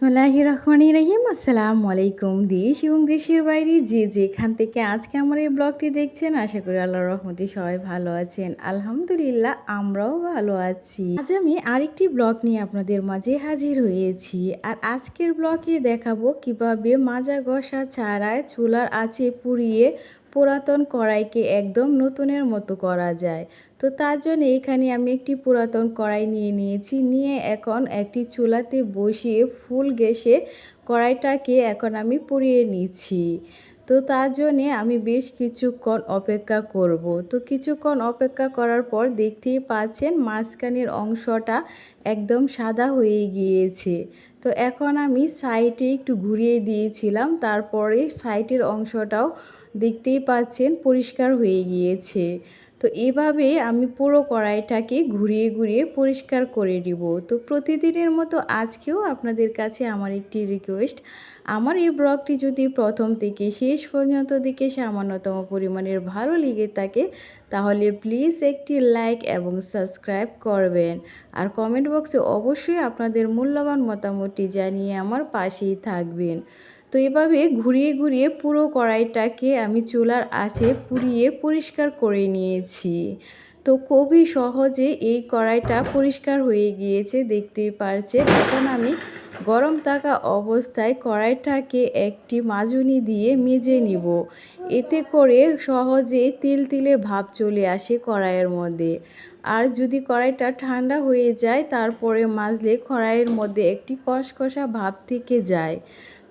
বিসমিল্লাহির রহমানির রহিম। আসসালামু আলাইকুম। দেশ এবং দেশের বাইরে যে যেখান থেকে আজকে আমার এই ব্লগটি দেখছেন, আশা করি আল্লাহর রহমতে সবাই ভালো আছেন। আলহামদুলিল্লাহ, আমরাও ভালো আছি। আজ আমি আরেকটি ব্লগ নিয়ে আপনাদের মাঝে হাজির হয়েছি। আর আজকের ব্লগে দেখাবো কিভাবে মাজা ঘষা ছাড়াই চুলার আঁচে পুড়িয়ে পুরাতন কড়াইকে একদম নতুনের মতো করা যায়। তো তার জন্য এখানে আমি একটি পুরাতন কড়াই নিয়েছি। নিয়ে এখন একটি চুলাতে বসিয়ে ফুল গ্যাসে কড়াইটাকে এখন আমি পুড়িয়ে নিচ্ছি। তো তার জন্যে আমি বেশ কিছুক্ষণ অপেক্ষা করব। তো কিছুক্ষণ অপেক্ষা করার পর দেখতেই পাচ্ছেন মাঝখানের অংশটা একদম সাদা হয়ে গিয়েছে। তো এখন আমি সাইডে একটু ঘুরিয়ে দিয়েছিলাম, তারপরে সাইডের অংশটাও দেখতেই পাচ্ছেন পরিষ্কার হয়ে গিয়েছে। তো এভাবে আমি পুরো কড়াইটাকে ঘুরিয়ে ঘুরিয়ে পরিষ্কার করে নিব। তো প্রতিদিনের মতো আজকেও আপনাদের কাছে আমার একটি রিকোয়েস্ট, আমার এই ব্লগটি যদি প্রথম থেকে শেষ পর্যন্ত দেখে সামান্যতম পরিমাণের ভালো লেগে থাকে, তাহলে প্লিজ একটি লাইক এবং সাবস্ক্রাইব করবেন। আর কমেন্ট বক্সে অবশ্যই আপনাদের মূল্যবান মতামতটি জানিয়ে আমার পাশেই থাকবেন। তো এভাবে ঘুরিয়ে ঘুরিয়ে পুরো কড়াইটাকে আমি চুলার আঁচে পুড়িয়ে পরিষ্কার করে নিয়েছি। তো খুবই সহজে এই কড়াইটা পরিষ্কার হয়ে গিয়েছে, দেখতেই পারছেন। এখন আমি গরম থাকা অবস্থায় কড়াইটাকে একটি মাজনি দিয়ে মেজে নিব। এতে করে সহজে তিলতিলে ভাব চলে আসে কড়াইয়ের মধ্যে। আর যদি কড়াইটা ঠান্ডা হয়ে যায় তারপরে মাজলে কড়াইয়ের মধ্যে একটি কষকষা ভাব থেকে যায়।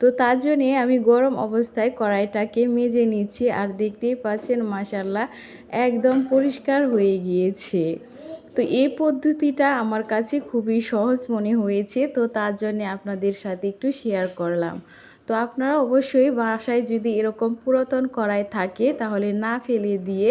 তো তার জন্যে আমি গরম অবস্থায় কড়াইটাকে মেজে নিচ্ছি। আর দেখতেই পাচ্ছেন মাশাআল্লাহ একদম পরিষ্কার হয়ে গিয়েছে। তো এই পদ্ধতিটা আমার কাছে খুবই সহজ মনে হয়েছে, তো তার জন্যে আপনাদের সাথে একটু শেয়ার করলাম। তো আপনারা অবশ্যই বাসায় যদি এরকম পুরাতন কড়াই থাকে তাহলে না ফেলে দিয়ে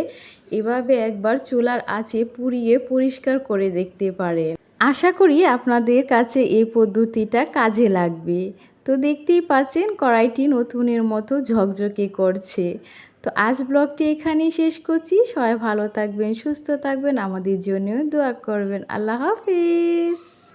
এভাবে একবার চুলার আঁচে পুড়িয়ে পরিষ্কার করে দেখতে পারেন। আশা করি আপনাদের কাছে এই পদ্ধতিটা কাজে লাগবে। তো দেখতেই পাচ্ছেন কড়াইটি নতুনের মতো ঝকঝকে করছে। তো আজ ব্লগটি এখানেই শেষ করছি। সবাই ভালো থাকবেন, সুস্থ থাকবেন, আমাদের জন্যও দোয়া করবেন। আল্লাহ হাফিজ।